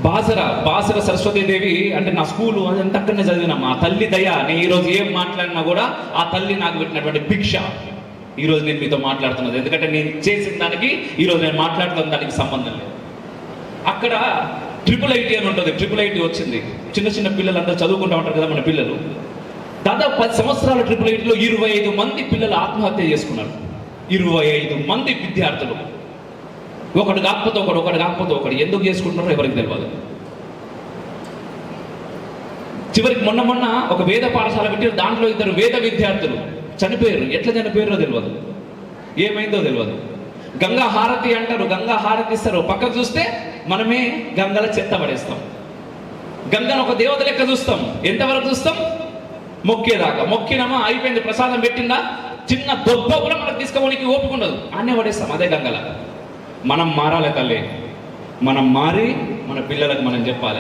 బాసర సరస్వతీదేవి అంటే నా స్కూలు అదంతా అక్కడనే చదివినమ్మా. ఆ తల్లి దయ, నేను ఈరోజు ఏం మాట్లాడినా కూడా ఆ తల్లి నాకు పెట్టినటువంటి భిక్ష ఈరోజు నేను మీతో మాట్లాడుతున్నది. ఎందుకంటే నేను చేసిన దానికి ఈరోజు నేను మాట్లాడుతున్న దానికి సంబంధం లేదు. అక్కడ IIIT అని ఉంటుంది. IIIT వచ్చింది. చిన్న చిన్న పిల్లలందరూ చదువుకుంటూ ఉంటారు కదా మన పిల్లలు. దాదాపు 10 సంవత్సరాల IIITలో 25 మంది పిల్లలు ఆత్మహత్య చేసుకున్నారు. 25 మంది విద్యార్థులు. ఒకడు కాకపోతే ఒకడు ఎందుకు చేసుకుంటున్నారో ఎవరికి తెలియదు. చివరికి మొన్న ఒక వేద పాఠశాల పెట్టి దాంట్లో 2 వేద విద్యార్థులు చనిపోయారు. ఎట్లా చనిపోయారో తెలియదు, ఏమైందో తెలియదు. గంగా హారతి అంటారు, గంగా హారతి ఇస్తారు. పక్కకు చూస్తే మనమే గంగల చెత్త పడేస్తాం. గంగను ఒక దేవత లెక్క చూస్తాం. ఎంతవరకు చూస్తాం? మొక్కేదాకా. మొక్కినమా అయిపోయింది, ప్రసాదం పెట్టిందా, చిన్న దొబ్బ కూడా మనకు తీసుకోవడానికి ఓపిక ఉండదు, అన్నే పడేస్తాం అదే గంగల. మనం మారాలి తల్లి, మనం మారి మన పిల్లలకు మనం చెప్పాలి.